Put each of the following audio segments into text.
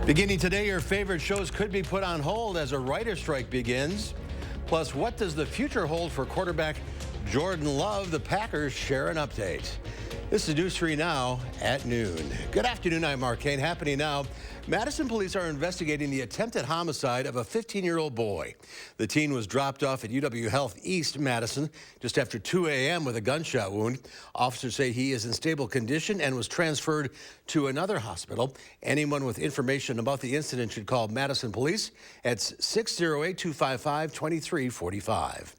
Beginning today, your favorite shows could be put on hold as a writer's strike begins. Plus, what does the future hold for quarterback Jordan Love? The Packers share an update. This is News 3 Now at noon. Good afternoon, I'm Mark Kane. Happening now, Madison police are investigating the attempted homicide of a 15-year-old boy. The teen was dropped off at UW Health East Madison just after 2 a.m. with a gunshot wound. Officers say he is in stable condition and was transferred to another hospital. Anyone with information about the incident should call Madison Police at 608-255-2345.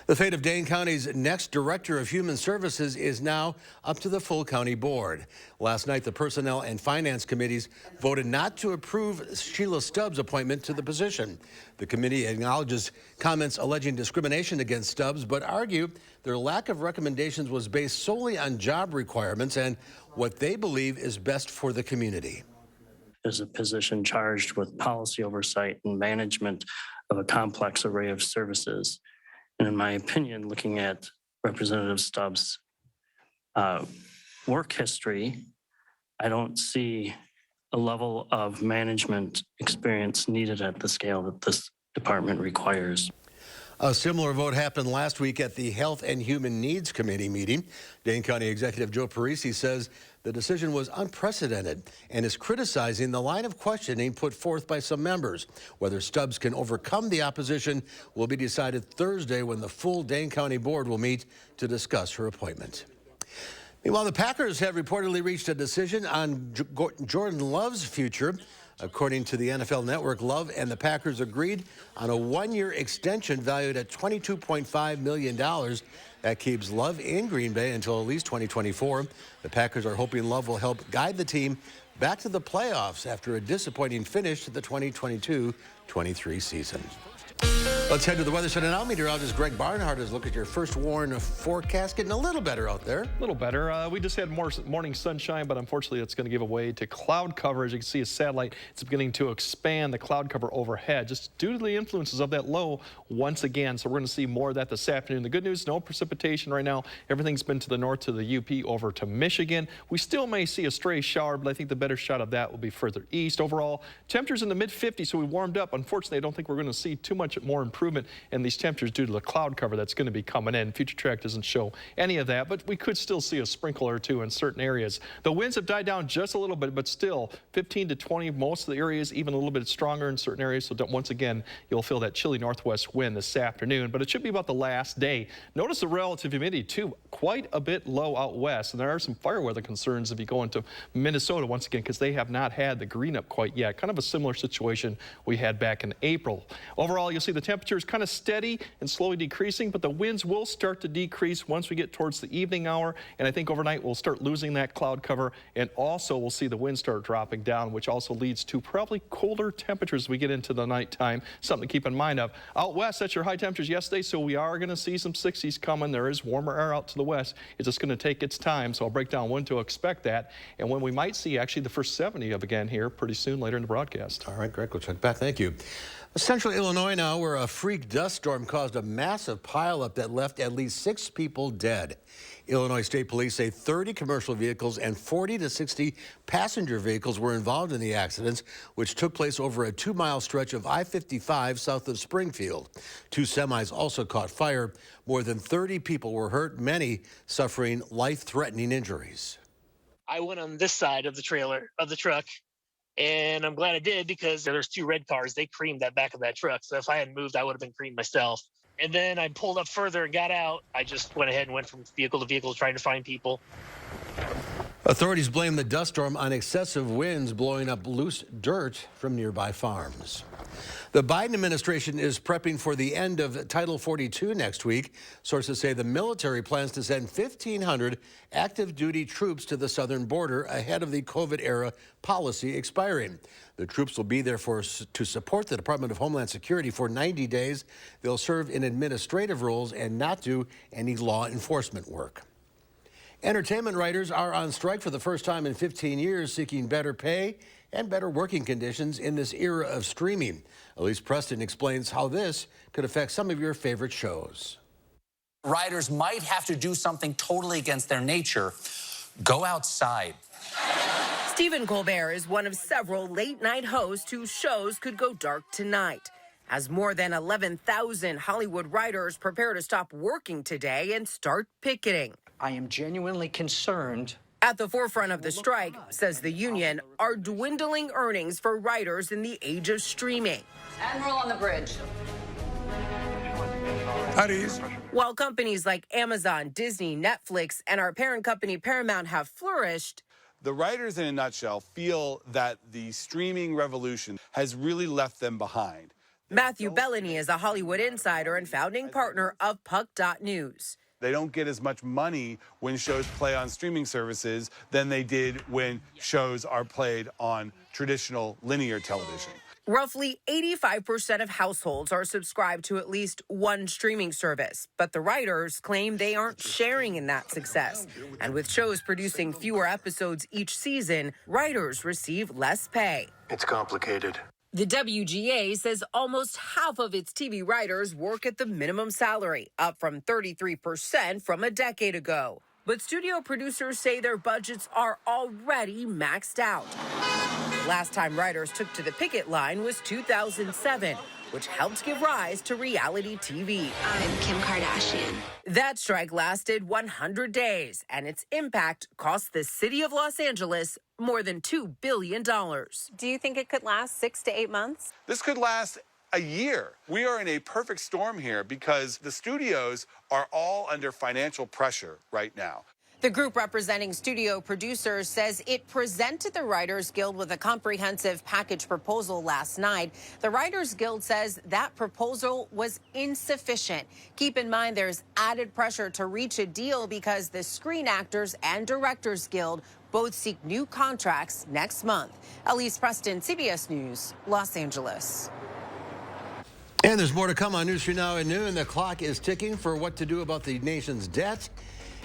The fate of Dane County's next Director of Human Services is now up to the full county board. Last night, the Personnel and Finance Committees voted not to approve Sheila Stubbs' appointment to the position. The committee acknowledges comments alleging discrimination against Stubbs, but argue their lack of recommendations was based solely on job requirements and what they believe is best for the community. Is a position charged with policy oversight and management of a complex array of services. And in my opinion, looking at Representative Stubbs' work history, I don't see a level of management experience needed at the scale that this department requires. A similar vote happened last week at the Health and Human Needs Committee meeting. Dane County Executive Joe Parisi says the decision was unprecedented and is criticizing the line of questioning put forth by some members. Whether Stubbs can overcome the opposition will be decided Thursday when the full Dane County Board will meet to discuss her appointment. Meanwhile, the Packers have reportedly reached a decision on Jordan Love's future. According to the NFL Network, Love and the Packers agreed on a one-year extension valued at $22.5 million. That keeps Love in Green Bay until at least 2024. The Packers are hoping Love will help guide the team back to the playoffs after a disappointing finish to the 2022-23 season. Let's head to the Weather Center now. Meteorologist Greg Barnhart has looked at your first warn forecast. Getting a little better out there. A little better. We just had more morning sunshine, but unfortunately it's going to give way to cloud cover. As you can see, a satellite, it's beginning to expand the cloud cover overhead just due to the influences of that low once again. So we're going to see more of that this afternoon. The good news, no precipitation right now. Everything's been to the north to the UP over to Michigan. We still may see a stray shower, but I think the better shot of that will be further east. Overall, temperatures in the mid-50s, so we warmed up. Unfortunately, I don't think we're going to see too much more improvement in these temperatures due to the cloud cover that's going to be coming in. Future track doesn't show any of that, but we could still see a sprinkle or two in certain areas. The winds have died down just a little bit, but still 15 to 20, most of the areas, even a little bit stronger in certain areas. So once again, you'll feel that chilly northwest wind this afternoon, but it should be about the last day. Notice the relative humidity too, quite a bit low out west. And there are some fire weather concerns if you go into Minnesota once again, because they have not had the green up quite yet. Kind of a similar situation we had back in April. Overall, you'll see the temperatures kind of steady and slowly decreasing, but the winds will start to decrease once we get towards the evening hour. And I think overnight we'll start losing that cloud cover, and also we'll see the wind start dropping down, which also leads to probably colder temperatures as we get into the nighttime. Something to keep in mind of. Out west, that's your high temperatures yesterday, so we are going to see some 60s coming. There is warmer air out to the west. It's just going to take its time, so I'll break down when to expect that and when we might see actually the first 70 of again here pretty soon later in the broadcast. All right, Greg, we'll check back. Thank you. Central Illinois now, where a freak dust storm caused a massive pileup that left at least 6 people dead. Illinois State Police say 30 commercial vehicles and 40 to 60 passenger vehicles were involved in the accidents, which took place over a 2-mile stretch of I-55 south of Springfield. 2 semis also caught fire. More than 30 people were hurt, many suffering life-threatening injuries. I went on this side of the truck. And I'm glad I did, because there's 2 red cars. They creamed that back of that truck. So if I hadn't moved, I would have been creamed myself. And then I pulled up further and got out. I just went ahead and went from vehicle to vehicle trying to find people. Authorities blame the dust storm on excessive winds blowing up loose dirt from nearby farms. The Biden administration is prepping for the end of Title 42 next week. Sources say the military plans to send 1,500 active duty troops to the southern border ahead of the COVID-era policy expiring. The troops will be there to support the Department of Homeland Security for 90 days. They'll serve in administrative roles and not do any law enforcement work. Entertainment writers are on strike for the first time in 15 years, seeking better pay and better working conditions in this era of streaming. Elise Preston explains how this could affect some of your favorite shows. Writers might have to do something totally against their nature. Go outside. Stephen Colbert is one of several late-night hosts whose shows could go dark tonight, as more than 11,000 Hollywood writers prepare to stop working today and start picketing. I am genuinely concerned. At the forefront of the strike, says the union, are dwindling earnings for writers in the age of streaming. Admiral on the bridge. At ease. While companies like Amazon, Disney, Netflix, and our parent company Paramount have flourished, The writers, in a nutshell, feel that the streaming revolution has really left them behind. Matthew Bellany is a Hollywood insider and founding partner of Puck.News. They don't get as much money when shows play on streaming services than they did when shows are played on traditional linear television. Roughly 85% of households are subscribed to at least one streaming service, but the writers claim they aren't sharing in that success. And with shows producing fewer episodes each season, writers receive less pay. It's complicated. The WGA says almost half of its TV writers work at the minimum salary, up from 33% from a decade ago. But studio producers say their budgets are already maxed out. Last time writers took to the picket line was 2007, which helped give rise to reality TV. I'm Kim Kardashian. That strike lasted 100 days, and its impact cost the city of Los Angeles more than $2 billion. Do you think it could last 6 to 8 months? This could last a year. We are in a perfect storm here because the studios are all under financial pressure right now. The group representing studio producers says it presented the Writers Guild with a comprehensive package proposal last night. The Writers Guild says that proposal was insufficient. Keep in mind there's added pressure to reach a deal because the Screen Actors and Directors Guild both seek new contracts next month. Elise Preston, CBS News, Los Angeles. And there's more to come on News 3 Now at noon. The clock is ticking for what to do about the nation's debt.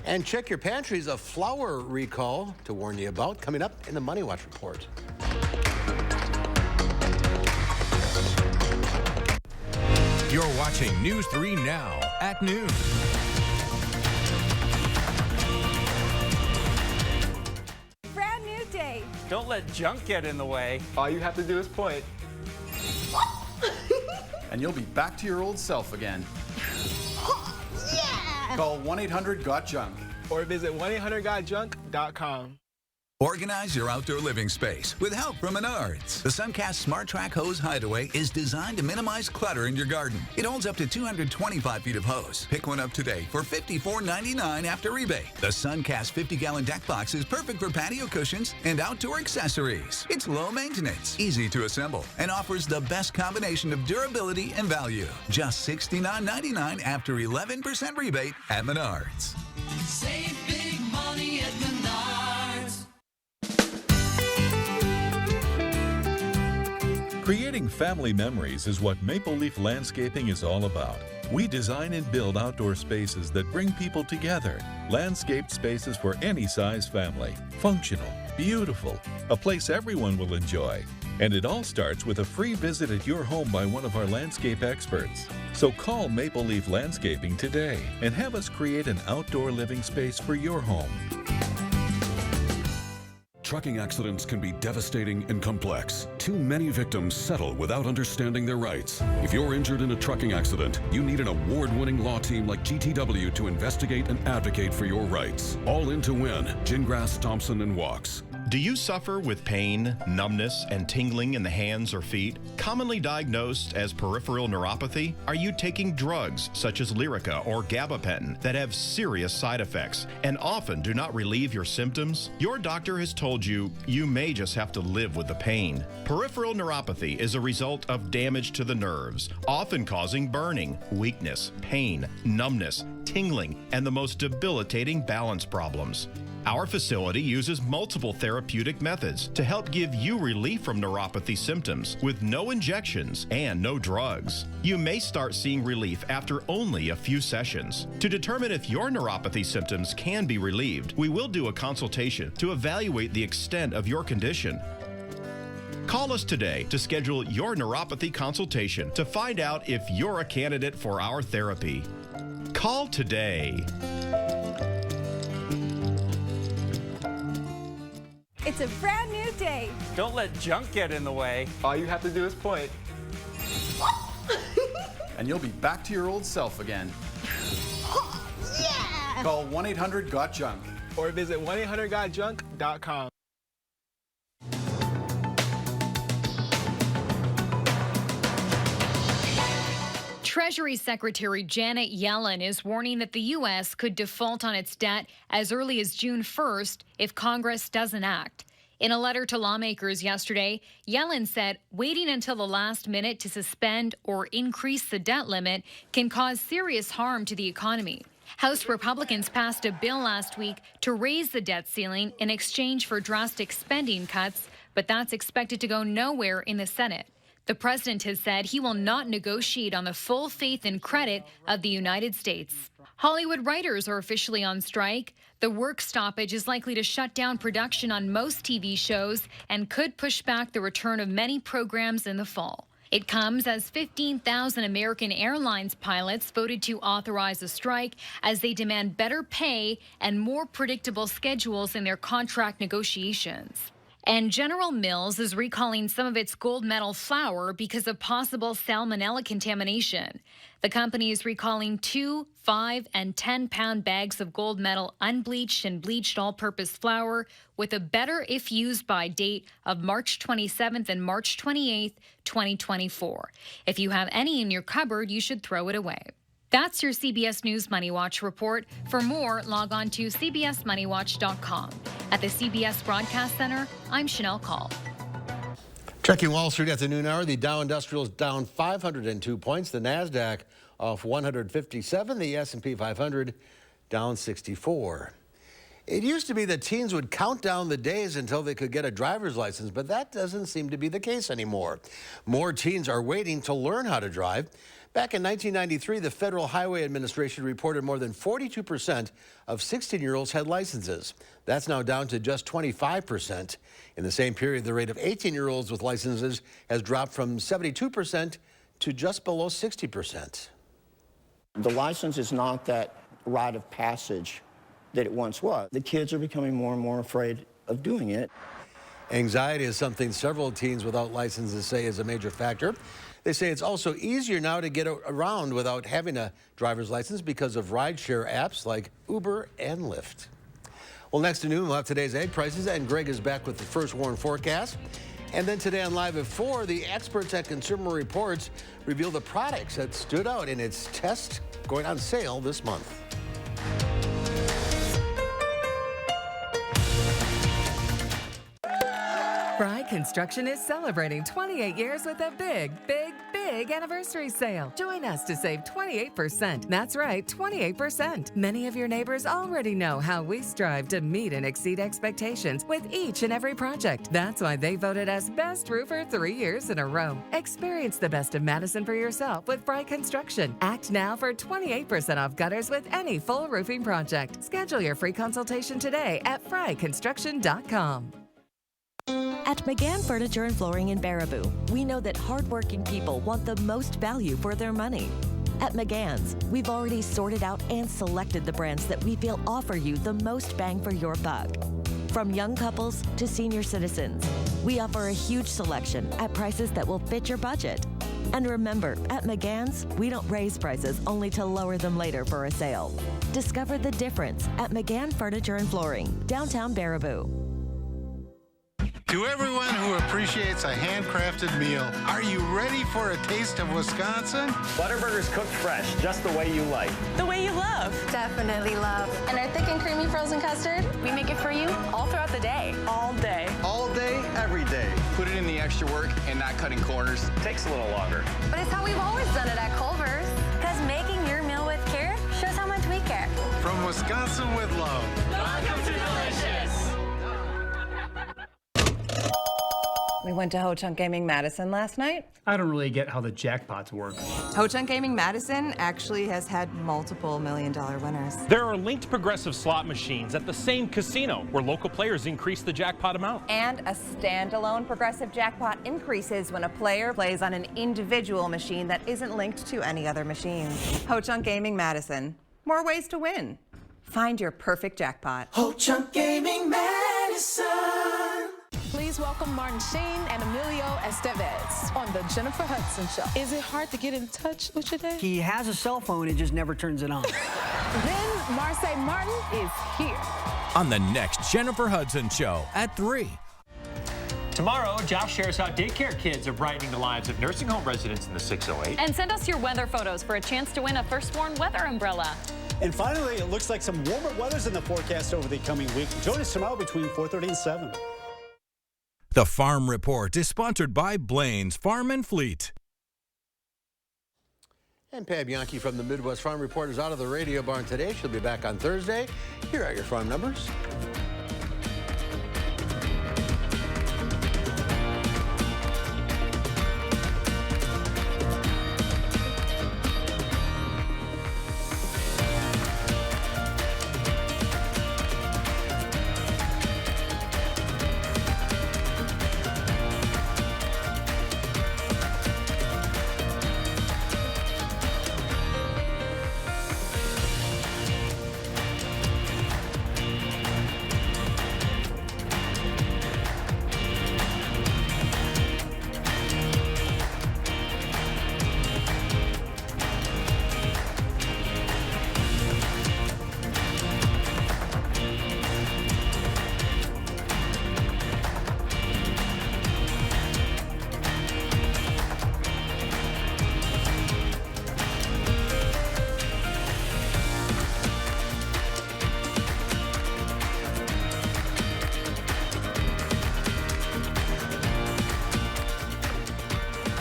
And check your pantries, a flour recall to warn you about, coming up in the Money Watch report. You're watching News 3 Now at noon. Brand new day. Don't let junk get in the way. All you have to do is point. And you'll be back to your old self again. Yeah! Call 1-800-GOT-JUNK Or visit 1-800-GOT-JUNK.com. Organize your outdoor living space with help from Menards. The Suncast Smart Track Hose Hideaway is designed to minimize clutter in your garden. It holds up to 225 feet of hose. Pick one up today for $54.99 after rebate. The Suncast 50-gallon deck box is perfect for patio cushions and outdoor accessories. It's low maintenance, easy to assemble, and offers the best combination of durability and value. Just $69.99 after 11% rebate at Menards. Save big money at Menards. Creating family memories is what Maple Leaf Landscaping is all about. We design and build outdoor spaces that bring people together. Landscaped spaces for any size family. Functional, beautiful, a place everyone will enjoy. And it all starts with a free visit at your home by one of our landscape experts. So call Maple Leaf Landscaping today and have us create an outdoor living space for your home. Trucking accidents can be devastating and complex. Too many victims settle without understanding their rights. If you're injured in a trucking accident, you need an award-winning law team like GTW to investigate and advocate for your rights. All in to win. Gingras, Thompson, and Walks. Do you suffer with pain, numbness, and tingling in the hands or feet? Commonly diagnosed as peripheral neuropathy? Are you taking drugs such as Lyrica or gabapentin that have serious side effects and often do not relieve your symptoms? Your doctor has told you you may just have to live with the pain. Peripheral neuropathy is a result of damage to the nerves, often causing burning, weakness, pain, numbness, tingling, and the most debilitating balance problems. Our facility uses multiple therapeutic methods to help give you relief from neuropathy symptoms with no injections and no drugs. You may start seeing relief after only a few sessions. To determine if your neuropathy symptoms can be relieved, we will do a consultation to evaluate the extent of your condition. Call us today to schedule your neuropathy consultation to find out if you're a candidate for our therapy. Call today. It's a brand new day. Don't let junk get in the way. All you have to do is point. And you'll be back to your old self again. Yeah! Call 1-800-GOT-JUNK. Or visit 1-800-GOT-JUNK.com. Treasury Secretary Janet Yellen is warning that the U.S. could default on its debt as early as June 1st if Congress doesn't act. In a letter to lawmakers yesterday, Yellen said waiting until the last minute to suspend or increase the debt limit can cause serious harm to the economy. House Republicans passed a bill last week to raise the debt ceiling in exchange for drastic spending cuts, but that's expected to go nowhere in the Senate. The president has said he will not negotiate on the full faith and credit of the United States. Hollywood writers are officially on strike. The work stoppage is likely to shut down production on most TV shows and could push back the return of many programs in the fall. It comes as 15,000 American Airlines pilots voted to authorize a strike as they demand better pay and more predictable schedules in their contract negotiations. And General Mills is recalling some of its gold medal flour because of possible salmonella contamination. The company is recalling 2, 5, and 10-pound bags of gold medal unbleached and bleached all-purpose flour with a better if used by date of March 27th and March 28th, 2024. If you have any in your cupboard, you should throw it away. That's your CBS News Money Watch report. For more, log on to cbsmoneywatch.com. At the CBS Broadcast Center, I'm Chanel Call. Checking Wall Street at the noon hour, the Dow Industrial is down 502 points. The NASDAQ off 157. The S&P 500 down 64. It used to be that teens would count down the days until they could get a driver's license, but that doesn't seem to be the case anymore. More teens are waiting to learn how to drive. Back in 1993, the Federal Highway Administration reported more than 42% of 16-year-olds had licenses. That's now down to just 25%. In the same period, the rate of 18-year-olds with licenses has dropped from 72% to just below 60%. The license is not that rite of passage that it once was. The kids are becoming more and more afraid of doing it. Anxiety is something several teens without licenses say is a major factor. They say it's also easier now to get around without having a driver's license because of rideshare apps like Uber and Lyft. Well, next to noon, we'll have today's egg prices, and Greg is back with the first warn forecast. And then today on Live at 4, the experts at Consumer Reports reveal the products that stood out in its test going on sale this month. Fry Construction is celebrating 28 years with a big anniversary sale. Join us to save 28%. That's right, 28%. Many of your neighbors already know how we strive to meet and exceed expectations with each and every project. That's why they voted us Best Roofer 3 years in a row. Experience the best of Madison for yourself with Fry Construction. Act now for 28% off gutters with any full roofing project. Schedule your free consultation today at fryconstruction.com. At McGann Furniture and Flooring in Baraboo, we know that hardworking people want the most value for their money. At McGann's, we've already sorted out and selected the brands that we feel offer you the most bang for your buck. From young couples to senior citizens, we offer a huge selection at prices that will fit your budget. And remember, at McGann's, we don't raise prices only to lower them later for a sale. Discover the difference at McGann Furniture and Flooring, downtown Baraboo. To everyone who appreciates a handcrafted meal, are you ready for a taste of Wisconsin? Butterburgers cooked fresh, just the way you like. The way you love. Definitely love. And our thick and creamy frozen custard, we make it for you all throughout the day. All day. All day, every day. Put it in the extra work and not cutting corners. Takes a little longer. But it's how we've always done it at Culver's. Because making your meal with care shows how much we care. From Wisconsin with love. Welcome to Delicious. We went to Ho Chunk Gaming Madison last night. I don't really get how the jackpots work. Ho Chunk Gaming Madison actually has had multiple million-dollar winners. There are linked progressive slot machines at the same casino where local players increase the jackpot amount. And a standalone progressive jackpot increases when a player plays on an individual machine that isn't linked to any other machines. Ho Chunk Gaming Madison. More ways to win. Find your perfect jackpot. Ho Chunk Gaming Madison. Please welcome Martin Sheen and Emilio Estevez on the Jennifer Hudson Show. Is it hard to get in touch with your dad? He has a cell phone, it just never turns it on. Then Marseille Martin is here. On the next Jennifer Hudson Show at 3. Tomorrow, Josh shares how daycare kids are brightening the lives of nursing home residents in the 608. And send us your weather photos for a chance to win a Firstborn weather umbrella. And finally, it looks like some warmer weather's in the forecast over the coming week. Join us tomorrow between 4:30 and 7. The Farm Report is sponsored by Blaine's Farm and Fleet. And Pam Bianchi from the Midwest Farm Report is out of the radio barn today. She'll be back on Thursday. Here are your farm numbers.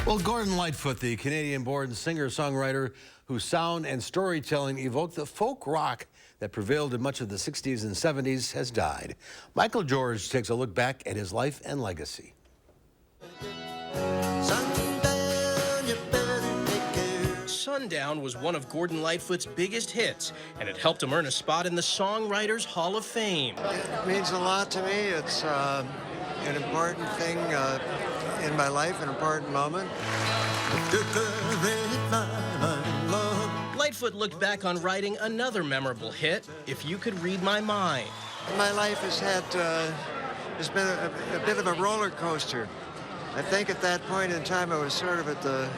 Well, Gordon Lightfoot, the Canadian-born singer-songwriter whose sound and storytelling evoked the folk rock that prevailed in much of the 60s and 70s, has died. Michael George takes a look back at his life and legacy. Sundown was one of Gordon Lightfoot's biggest hits, and it helped him earn a spot in the Songwriters Hall of Fame. It means a lot to me. It's an important thing in my life, an important moment. Lightfoot looked back on writing another memorable hit, If You Could Read My Mind. My life has been a bit of a roller coaster. I think at that point in time I was sort of at the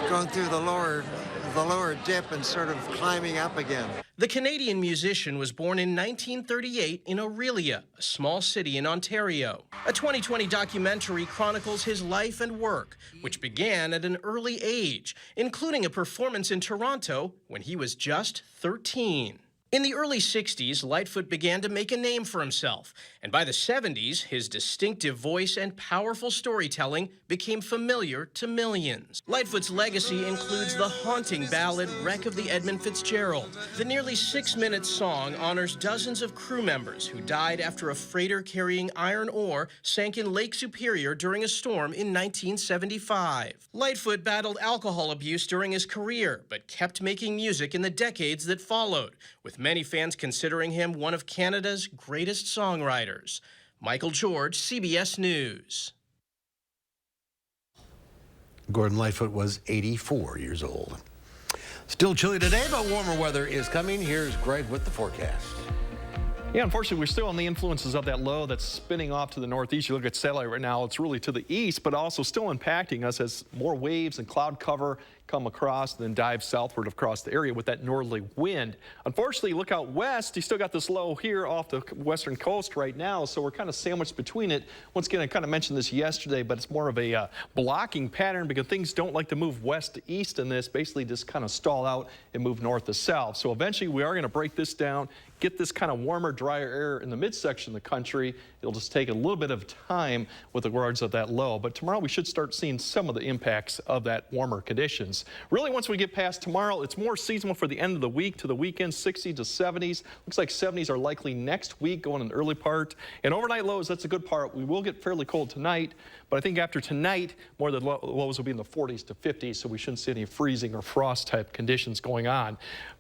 going through the lower dip and sort of climbing up again. The Canadian musician was born in 1938 in Orillia, a small city in Ontario. A 2020 documentary chronicles his life and work, which began at an early age, including a performance in Toronto when he was just 13. In the early 60s, Lightfoot began to make a name for himself, and by the 70s, his distinctive voice and powerful storytelling became familiar to millions. Lightfoot's legacy includes the haunting ballad Wreck of the Edmund Fitzgerald. The nearly 6-minute song honors dozens of crew members who died after a freighter carrying iron ore sank in Lake Superior during a storm in 1975. Lightfoot battled alcohol abuse during his career, but kept making music in the decades that followed, with many fans considering him one of Canada's greatest songwriters. Michael George, CBS News. Gordon Lightfoot was 84 years old. Still chilly today, but warmer weather is coming. Here's Greg with the forecast. Yeah, unfortunately, we're still on the influences of that low that's spinning off to the northeast. You look at satellite right now, it's really to the east, but also still impacting us as more waves and cloud cover come across and then dive southward across the area with that northerly wind. Unfortunately, look out west, you still got this low here off the western coast right now, so we're kind of sandwiched between it. Once again, I kind of mentioned this yesterday, but it's more of a blocking pattern because things don't like to move west to east in this, basically just kind of stall out and move north to south. So eventually we are going to break this down, get this kind of warmer, drier air in the midsection of the country. It'll just take a little bit of time with regards to that low, but tomorrow we should start seeing some of the impacts of that warmer conditions. Really, once we get past tomorrow, it's more seasonal for the end of the week to the weekend, 60s to 70s. Looks like 70s are likely next week, going in the early part. And overnight lows, that's a good part. We will get fairly cold tonight, but I think after tonight, more of the lows will be in the 40s to 50s, so we shouldn't see any freezing or frost type conditions going on.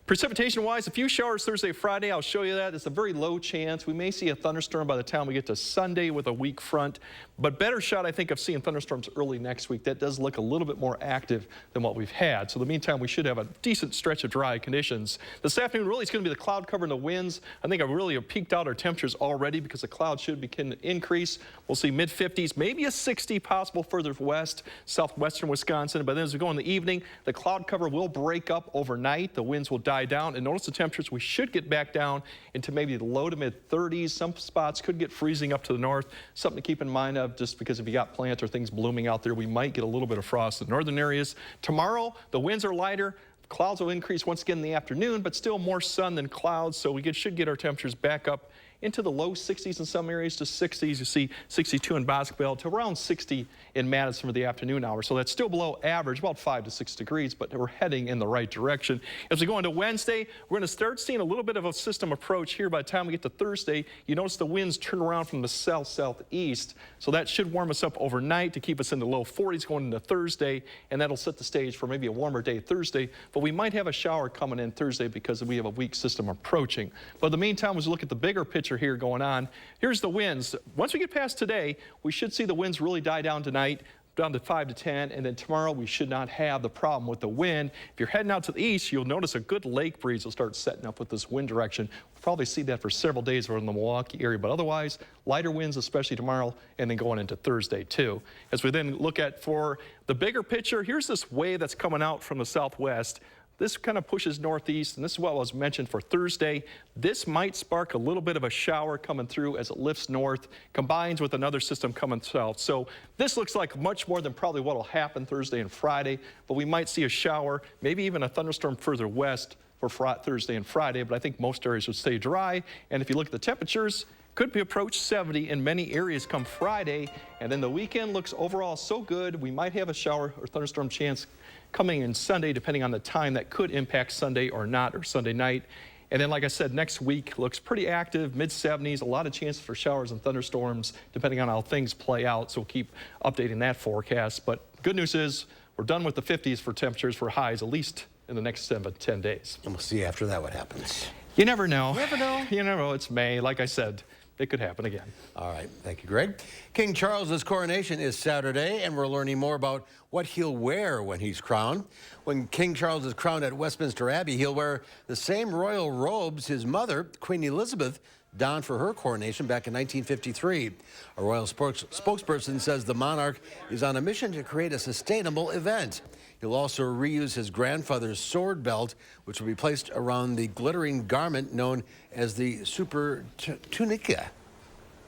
Precipitation-wise, a few showers Thursday, Friday. I'll show you that. It's a very low chance. We may see a thunderstorm by the time we get to Sunday with a weak front, but better shot, I think, of seeing thunderstorms early next week. That does look a little bit more active than what we've had. So in the meantime, we should have a decent stretch of dry conditions. This afternoon, really, it's going to be the cloud cover and the winds. I think I've really peaked out our temperatures already because the clouds should begin to increase. We'll see mid-50s, maybe a 60 possible further west, southwestern Wisconsin. But then as we go in the evening, the cloud cover will break up overnight. The winds will die down, and notice the temperatures we should get back down into maybe the low to mid 30s. Some spots could get freezing up to the north. Something to keep in mind of, just because if you got plants or things blooming out there, we might get a little bit of frost in the northern areas. Tomorrow, the winds are lighter. Clouds will increase once again in the afternoon, but still more sun than clouds, so we should get our temperatures back up into the low 60s in some areas to 60s. You see 62 in Bosqueville to around 60 in Madison for the afternoon hours. So that's still below average, about 5 to 6 degrees, but we're heading in the right direction. As we go into Wednesday, we're going to start seeing a little bit of a system approach here. By the time we get to Thursday, you notice the winds turn around from the south-southeast. So that should warm us up overnight to keep us in the low 40s going into Thursday, and that'll set the stage for maybe a warmer day Thursday. But we might have a shower coming in Thursday because we have a weak system approaching. But in the meantime, as we look at the bigger picture here going on, here's the winds. Once we get past today, we should see the winds really die down tonight, down to 5 to 10, and then tomorrow we should not have the problem with the wind. If you're heading out to the east, you'll notice a good lake breeze will start setting up with this wind direction. We'll probably see that for several days over in the Milwaukee area, but otherwise, lighter winds, especially tomorrow, and then going into Thursday too. As we then look at for the bigger picture, here's this wave that's coming out from the southwest. This kind of pushes northeast, and this is what was mentioned for Thursday. This might spark a little bit of a shower coming through as it lifts north, combines with another system coming south. So this looks like much more than probably what will happen Thursday and Friday, but we might see a shower, maybe even a thunderstorm further west for Thursday and Friday, but I think most areas would stay dry. And if you look at the temperatures, could be approach 70 in many areas come Friday, and then the weekend looks overall so good, we might have a shower or thunderstorm chance coming in Sunday, depending on the time that could impact Sunday or not, or Sunday night. And then, like I said, next week looks pretty active, mid-70s, a lot of chances for showers and thunderstorms, depending on how things play out. So we'll keep updating that forecast. But good news is we're done with the 50s for temperatures for highs, at least in the next 7 to 10 days. And we'll see after that what happens. You never know. You never know. You never know. It's May. Like I said, it could happen again. All right. Thank you, Greg. King Charles's coronation is Saturday, and we're learning more about what he'll wear when he's crowned. When King Charles is crowned at Westminster Abbey, he'll wear the same royal robes his mother, Queen Elizabeth, donned for her coronation back in 1953. A royal spokesperson says the monarch is on a mission to create a sustainable event. He'll also reuse his grandfather's sword belt, which will be placed around the glittering garment known as the super tunica.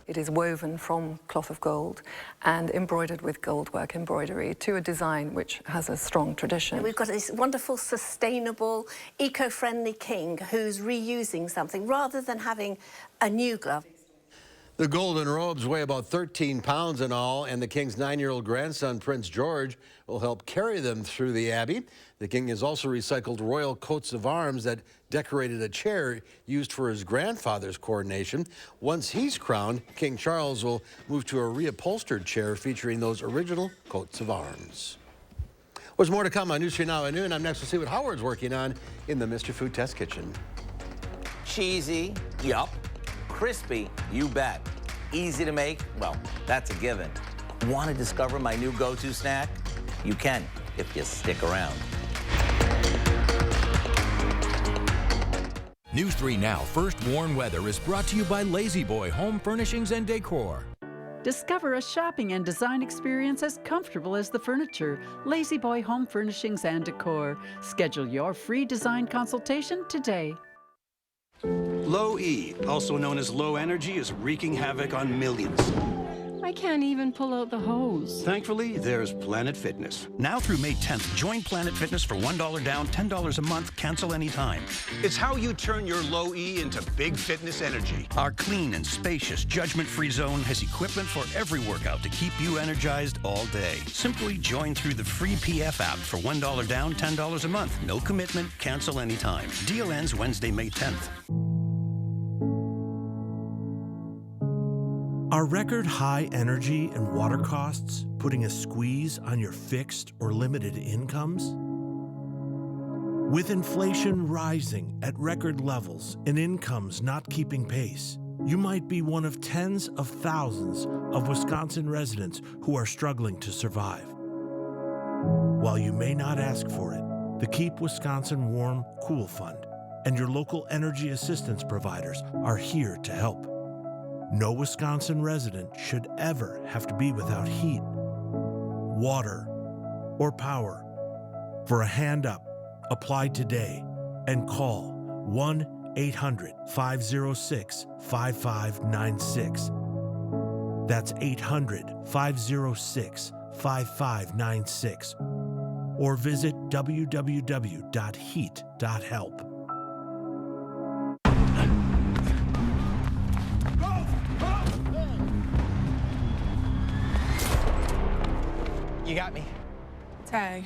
It is woven from cloth of gold and embroidered with goldwork embroidery to a design which has a strong tradition. And we've got this wonderful, sustainable, eco-friendly king who's reusing something rather than having a new glove. The golden robes weigh about 13 pounds in all, and the king's 9-year-old grandson, Prince George, will help carry them through the Abbey. The king has also recycled royal coats of arms that decorated a chair used for his grandfather's coronation. Once he's crowned, King Charles will move to a reupholstered chair featuring those original coats of arms. There's more to come on News 3 Now at noon. I'm next to see what Howard's working on in the Mr. Food Test Kitchen. Cheesy, yup. Crispy, you bet. Easy to make, well, that's a given. Want to discover my new go-to snack? You can, if you stick around. News 3 Now First Warn Weather is brought to you by Lazy Boy Home Furnishings and Decor. Discover a shopping and design experience as comfortable as the furniture. Lazy Boy Home Furnishings and Decor. Schedule your free design consultation today. Low E, also known as low energy, is wreaking havoc on millions. I can't even pull out the hose. Thankfully, there's Planet Fitness. Now through May 10th, join Planet Fitness for $1 down, $10 a month, cancel anytime. It's how you turn your low E into big fitness energy. Our clean and spacious, judgment-free zone has equipment for every workout to keep you energized all day. Simply join through the free PF app for $1 down, $10 a month. No commitment, cancel anytime. Deal ends Wednesday, May 10th. Are record high energy and water costs putting a squeeze on your fixed or limited incomes? With inflation rising at record levels and incomes not keeping pace, you might be one of tens of thousands of Wisconsin residents who are struggling to survive. While you may not ask for it, the Keep Wisconsin Warm, Cool Fund and your local energy assistance providers are here to help. No Wisconsin resident should ever have to be without heat, water, or power. For a hand up, apply today and call 1-800-506-5596. That's 800-506-5596. Or visit www.heat.help. You got me. Tag,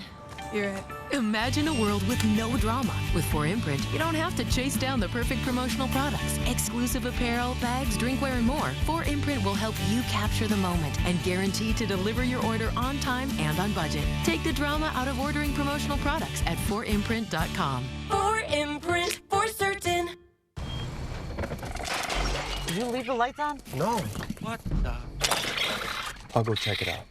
you're it. Imagine a world with no drama. With 4imprint, you don't have to chase down the perfect promotional products. Exclusive apparel, bags, drinkware, and more. 4imprint will help you capture the moment and guarantee to deliver your order on time and on budget. Take the drama out of ordering promotional products at 4imprint.com. 4imprint, for certain. Did you leave the lights on? No. What the? I'll go check it out.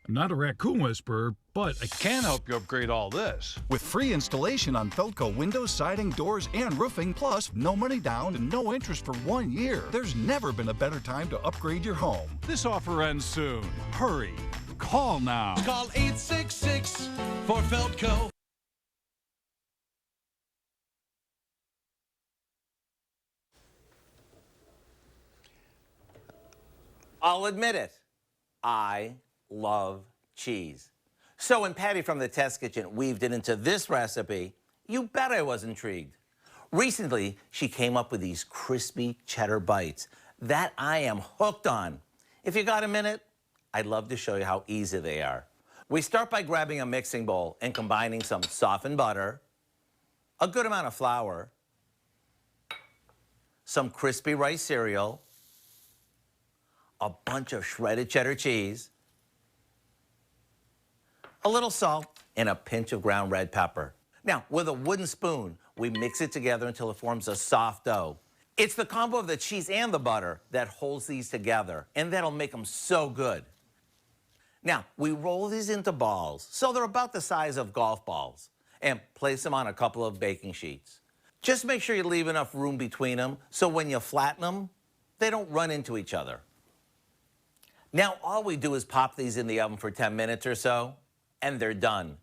I'm not a raccoon whisperer, but I can help you upgrade all this. With free installation on Feldco windows, siding, doors, and roofing, plus no money down and no interest for 1 year. There's never been a better time to upgrade your home. This offer ends soon. Hurry. Call now. Call 866 for Feldco. I'll admit it. I love cheese. So when Patty from the Test Kitchen weaved it into this recipe, you bet I was intrigued. Recently, she came up with these crispy cheddar bites that I am hooked on. If you got a minute, I'd love to show you how easy they are. We start by grabbing a mixing bowl and combining some softened butter, a good amount of flour, some crispy rice cereal, a bunch of shredded cheddar cheese, a little salt, and a pinch of ground red pepper. Now, with a wooden spoon, we mix it together until it forms a soft dough. It's the combo of the cheese and the butter that holds these together, and that'll make them so good. Now, we roll these into balls, so they're about the size of golf balls, and place them on a couple of baking sheets. Just make sure you leave enough room between them so when you flatten them, they don't run into each other. Now, all we do is pop these in the oven for 10 minutes or so, and they're done.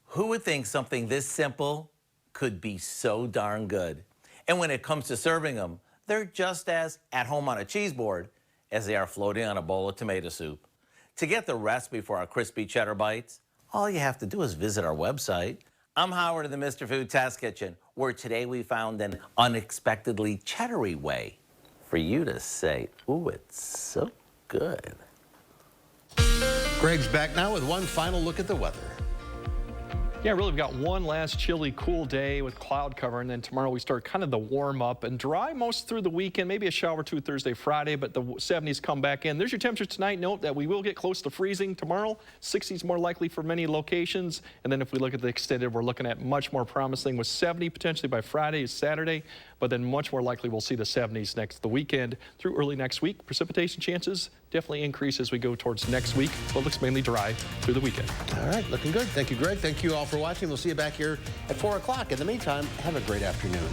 Who would think something this simple could be so darn good? And when it comes to serving them, they're just as at home on a cheese board as they are floating on a bowl of tomato soup. To get the recipe for our crispy cheddar bites, all you have to do is visit our website. I'm Howard of the Mr. Food Test Kitchen, where today we found an unexpectedly cheddary way for you to say, ooh, it's so good. Greg's back now with one final look at the weather. Yeah, really, we've got one last chilly, cool day with cloud cover, and then tomorrow we start kind of the warm up and dry most through the weekend, maybe a shower or two Thursday, Friday, but the 70s come back in. There's your temperature tonight. Note that we will get close to freezing tomorrow. 60s more likely for many locations. And then if we look at the extended, we're looking at much more promising with 70 potentially by Friday, Saturday, but then much more likely we'll see the 70s the weekend through early next week. Precipitation chances definitely increase as we go towards next week, but it looks mainly dry through the weekend. All right, looking good. Thank you, Greg. Thank you all for watching. We'll see you back here at 4 o'clock. In the meantime, have a great afternoon.